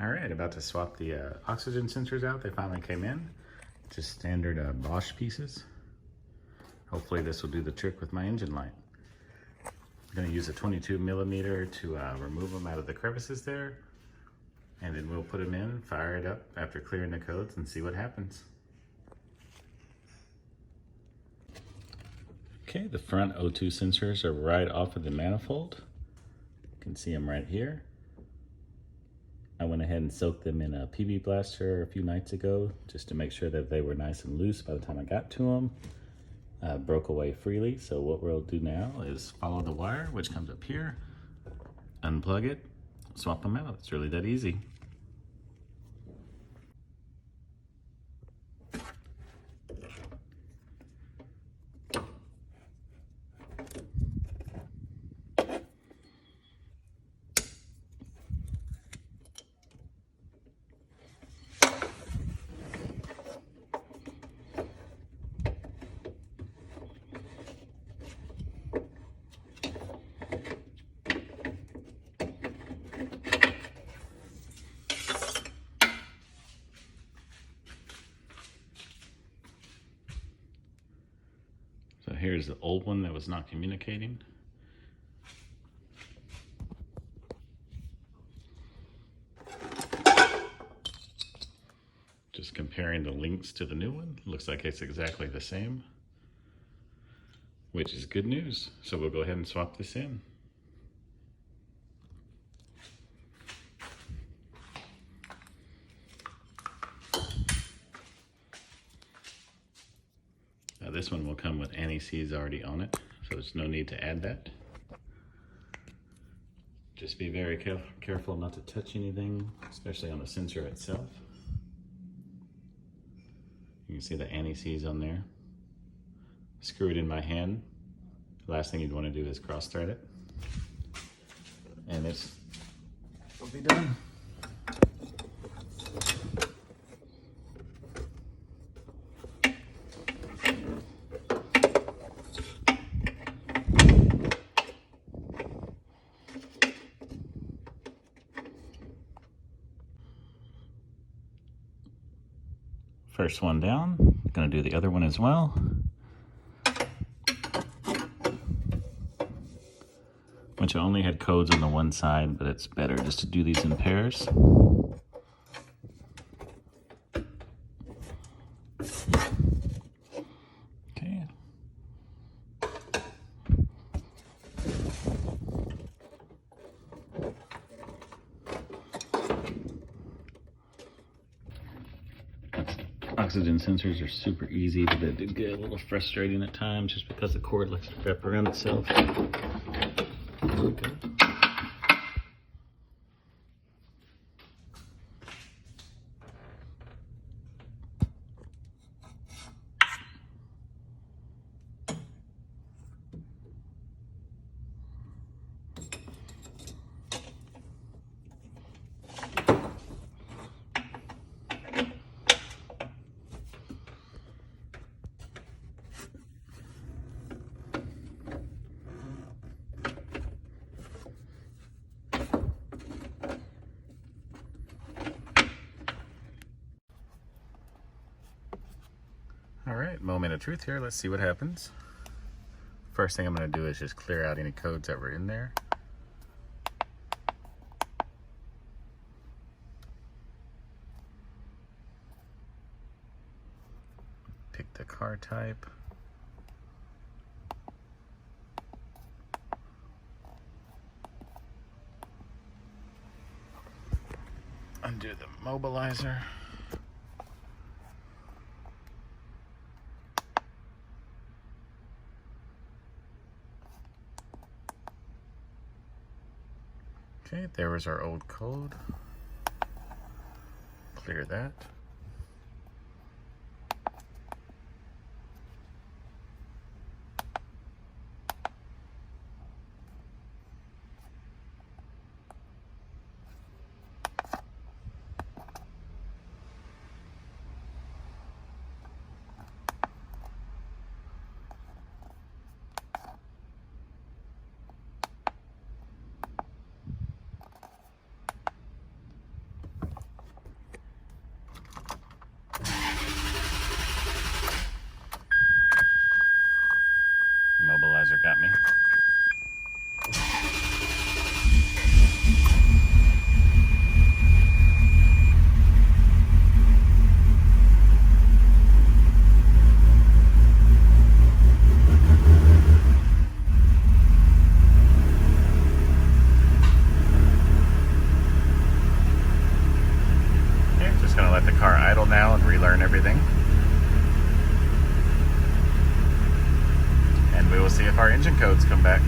All right, about to swap the oxygen sensors out. They finally came in. Just standard Bosch pieces. Hopefully this will do the trick with my engine light. I'm gonna use a 22 millimeter to remove them out of the crevices there. And then we'll put them in, fire it up after clearing the codes and see what happens. Okay, the front O2 sensors are right off of the manifold. You can see them right here. I went ahead and soaked them in a PB Blaster a few nights ago just to make sure that they were nice and loose by the time I got to them. Broke away freely, so what we'll do now is follow the wire, which comes up here, unplug it, swap them out. It's really that easy. So here's the old one that was not communicating. Just comparing the links to the new one. Looks like it's exactly the same, which is good news. So we'll go ahead and swap this in. This one will come with anti-seize already on it, so there's no need to add that. Just be very careful not to touch anything, especially on the sensor itself. You can see the anti-seize on there. Screw it in my hand. The last thing you'd want to do is cross-thread it. And this will be done. First one down, gonna do the other one as well. Which I only had codes on the one side, but it's better just to do these in pairs. Okay. Oxygen sensors are super easy, but they did get a little frustrating at times just because the cord likes to wrap around itself. Okay. All right, moment of truth here. Let's see what happens. First thing I'm going to do is just clear out any codes that were in there. Pick the car type. Undo the mobilizer. Okay, there was our old code. Clear that. everything. And we will see if our engine codes come back.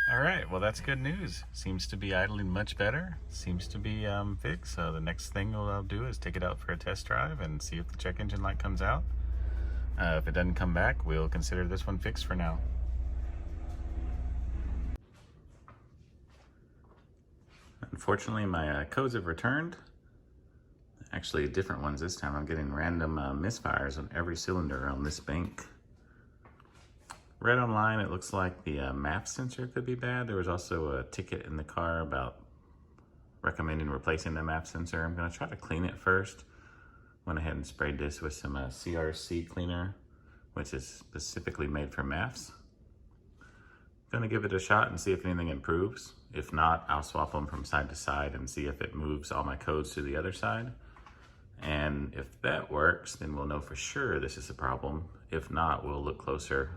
Alright, well that's good news. Seems to be idling much better. Seems to be fixed. So the next thing I'll do is take it out for a test drive and see if the check engine light comes out. If it doesn't come back, we'll consider this one fixed for now. Unfortunately, my codes have returned. Actually, different ones this time. I'm getting random misfires on every cylinder on this bank. Read online, it looks like the MAP sensor could be bad. There was also a ticket in the car about recommending replacing the MAP sensor. I'm going to try to clean it first. Went ahead and sprayed this with some CRC cleaner, which is specifically made for MAPs. Going to give it a shot and see if anything improves. If not, I'll swap them from side to side and see if it moves all my codes to the other side. And if that works, then we'll know for sure this is a problem. If not, we'll look closer.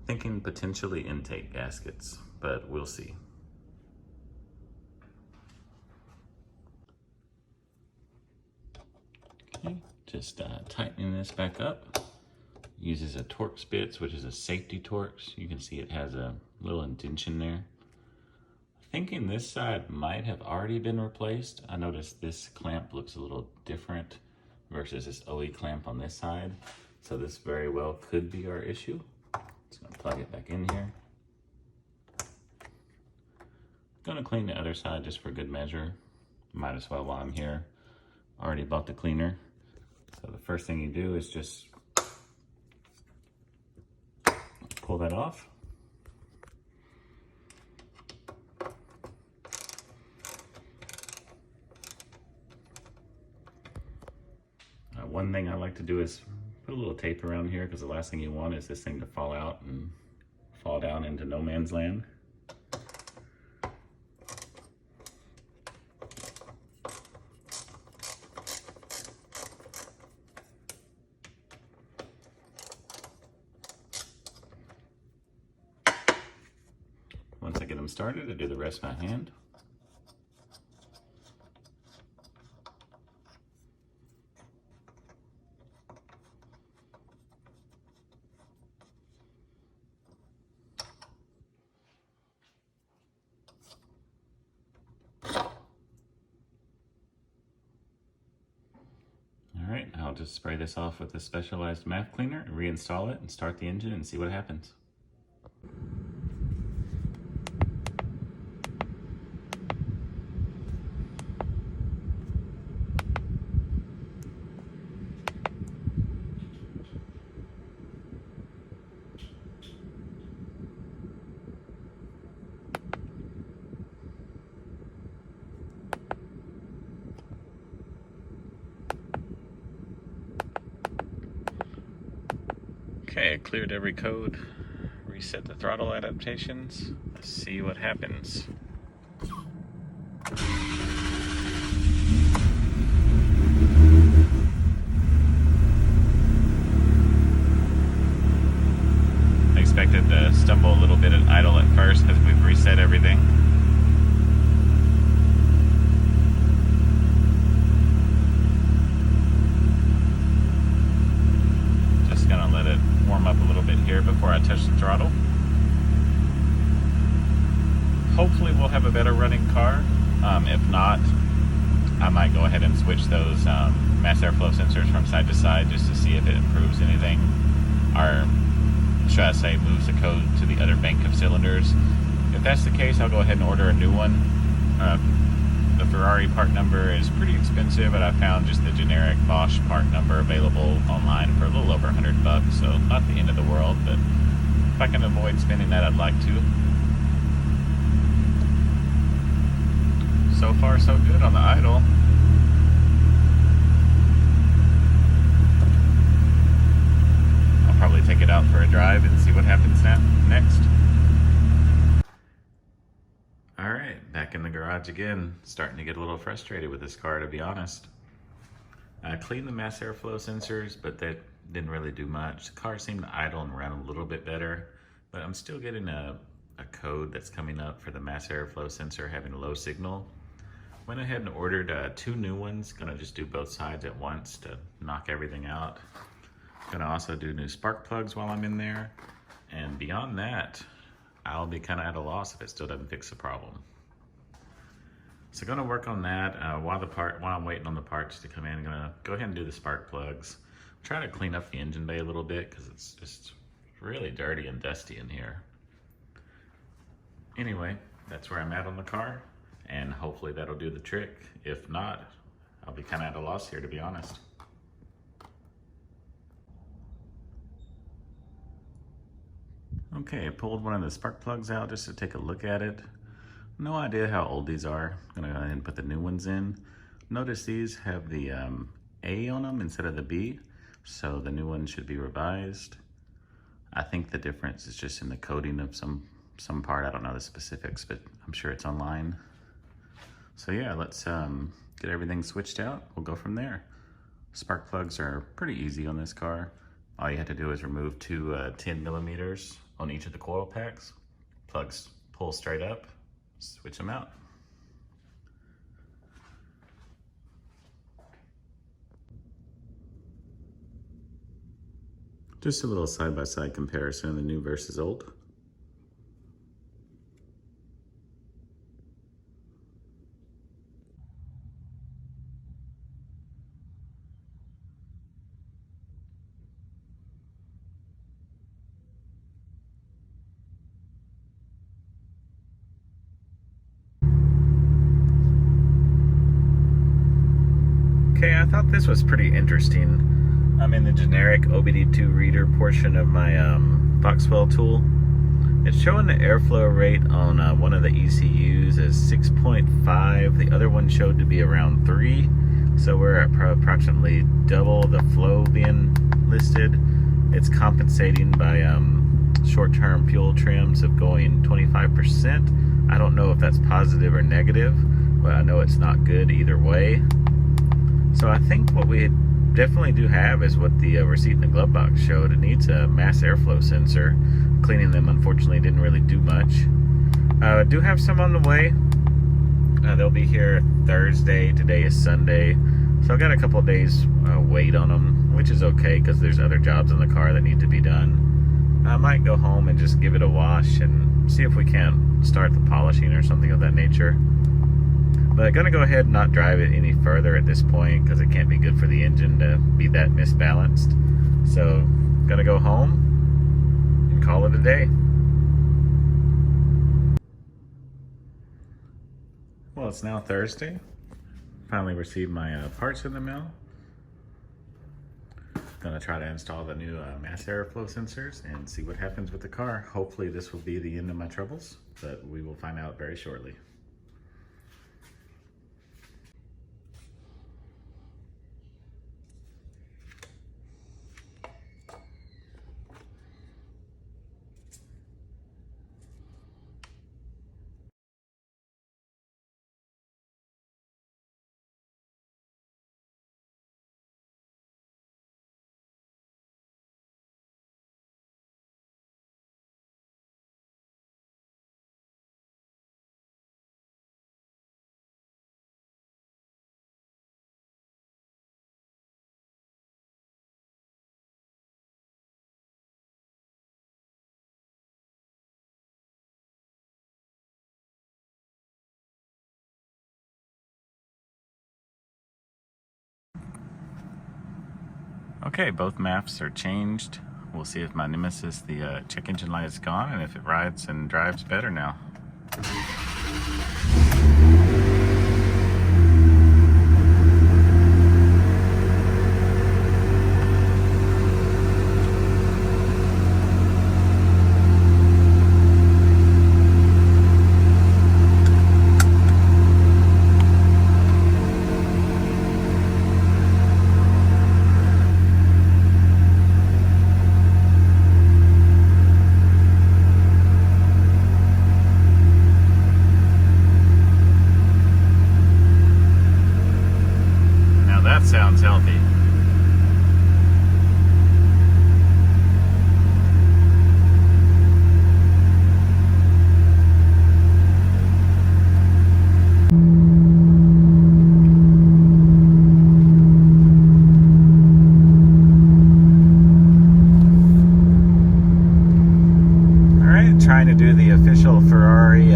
Thinking potentially intake gaskets, but we'll see. Okay, just tightening this back up. Uses a Torx bits, which is a safety Torx. You can see it has a little indentation there. Thinking this side might have already been replaced. I noticed this clamp looks a little different versus this OE clamp on this side. So this very well could be our issue. Just gonna plug it back in here. Gonna clean the other side just for good measure. Might as well while I'm here. Already bought the cleaner. So the first thing you do is just pull that off. One thing I like to do is put a little tape around here, because the last thing you want is this thing to fall out and fall down into no man's land. Once I get them started, I do the rest by hand. Alright, I'll just spray this off with a specialized MAP cleaner, reinstall it, and start the engine and see what happens. Okay, I cleared every code, reset the throttle adaptations. Let's see what happens. I expected to stumble a little bit at idle at first because we've reset everything. Gonna let it warm up a little bit here before I touch the throttle. Hopefully we'll have a better running car. If not, I might go ahead and switch those mass airflow sensors from side to side just to see if it improves anything, or should I say moves the code to the other bank of cylinders. If that's the case, I'll go ahead and order a new one. The Ferrari part number is pretty expensive, but I found just the generic Bosch part number available online for a little over $100, so not the end of the world, but If I can avoid spinning that, I'd like to. So far, so good on the idle. I'll probably take it out for a drive and see what happens next. All right, back in the garage again. Starting to get a little frustrated with this car, to be honest. I cleaned the mass airflow sensors, but that didn't really do much. The car seemed to idle and run a little bit better, but I'm still getting a code that's coming up for the mass airflow sensor having a low signal. Went ahead and ordered 2 new ones. Gonna just do both sides at once to knock everything out. Gonna also do new spark plugs while I'm in there. And beyond that, I'll be kind of at a loss if it still doesn't fix the problem. So gonna work on that while I'm waiting on the parts to come in. I'm gonna go ahead and do the spark plugs. Try to clean up the engine bay a little bit because it's just really dirty and dusty in here. Anyway, that's where I'm at on the car, and hopefully that'll do the trick. If not, I'll be kind of at a loss here, to be honest. Okay, I pulled one of the spark plugs out just to take a look at it. No idea how old these are. I'm gonna go ahead and put the new ones in. Notice these have the A on them instead of the B, so the new one should be revised. I think the difference is just in the coding of some part. I don't know the specifics, but I'm sure it's online. So yeah, let's get everything switched out. We'll go from there. Spark plugs are pretty easy on this car. All you have to do is remove 2 10 millimeters on each of the coil packs. Plugs pull straight up, switch them out. Just a little side-by-side comparison of the new versus old. Okay, I thought this was pretty interesting. I'm in the generic OBD2 reader portion of my Foxwell tool. It's showing the airflow rate on one of the ECUs as 6.5. The other one showed to be around 3. So we're at approximately double the flow being listed. It's compensating by short-term fuel trims of going 25%. I don't know if that's positive or negative, but I know it's not good either way. So I think what we definitely do have is what the receipt in the glove box showed. It needs a mass airflow sensor. Cleaning them, unfortunately, didn't really do much. I do have some on the way. They'll be here Thursday. Today is Sunday. So I've got a couple of days wait on them, which is okay because there's other jobs in the car that need to be done. I might go home and just give it a wash and see if we can start the polishing or something of that nature. But I'm gonna go ahead and not drive it any further at this point because it can't be good for the engine to be that misbalanced. So gonna go home and call it a day. Well, it's now Thursday. Finally received my parts in the mail. Gonna try to install the new mass airflow sensors and see what happens with the car. Hopefully this will be the end of my troubles, but we will find out very shortly. Okay, both maps are changed. We'll see if my Nemesis, the check engine light, is gone and if it rides and drives better now. do the official Ferrari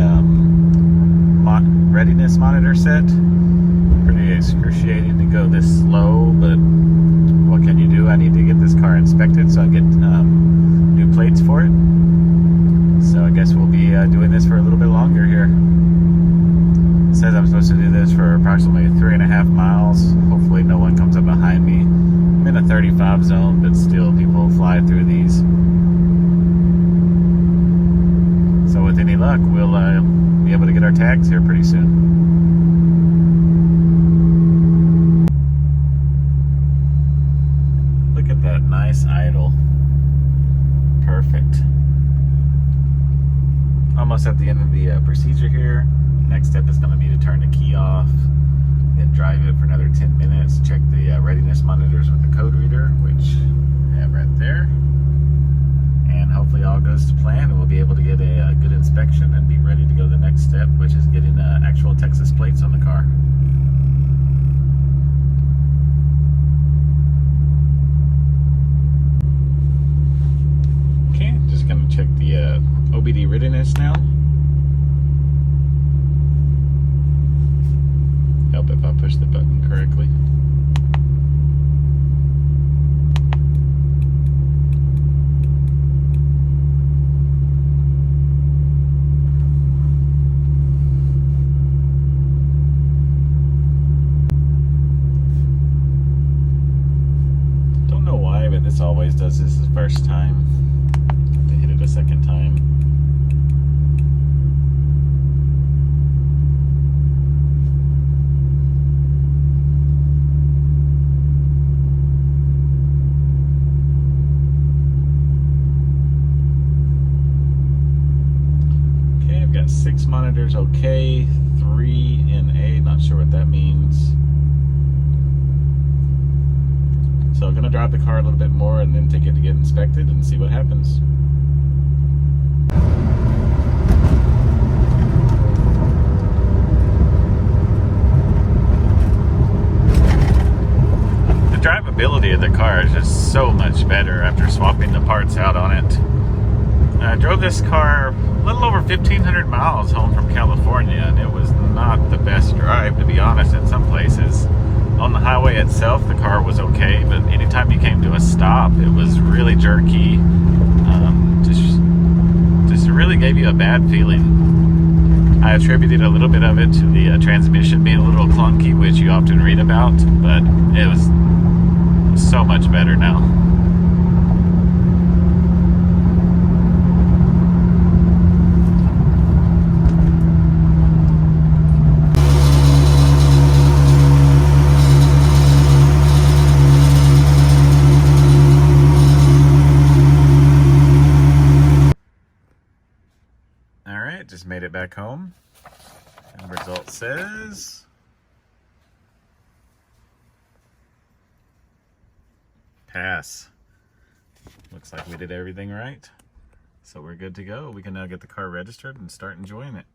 readiness monitor set. Pretty excruciating to go this slow, but what can you do? I need to get this car inspected so I get new plates for it. So I guess we'll be doing this for a little bit longer here. It says I'm supposed to do this for approximately 3.5 miles. Hopefully no one comes up behind me. I'm in a 35 zone, but still people fly through these. So with any luck, we'll be able to get our tags here pretty soon. Look at that nice idle. Perfect. Almost at the end of the procedure here. Next step is going to be to turn the key off, then drive it for another 10 minutes, check the readiness monitors with the code reader, which I have right there. And hopefully all goes to plan and we'll be able to get a good inspection and be ready to go to the next step, which is getting actual Texas plates on the car. Okay, just going to check the OBD readiness now. Help if I push the button correctly. Don't know why, but this always does this the first time. To hit it a second time. Got 6 monitors okay, 3 in A, not sure what that means. So I'm gonna drive the car a little bit more and then take it to get inspected and see what happens. The drivability of the car is just so much better after swapping the parts out on it. I drove this car a little over 1,500 miles home from California, and it was not the best drive, to be honest, in some places. On the highway itself, the car was okay, but anytime you came to a stop, it was really jerky. Just really gave you a bad feeling. I attributed a little bit of it to the transmission being a little clunky, which you often read about, but it was so much better now. Alright, just made it back home. And the result says pass. Looks like we did everything right. So we're good to go. We can now get the car registered and start enjoying it.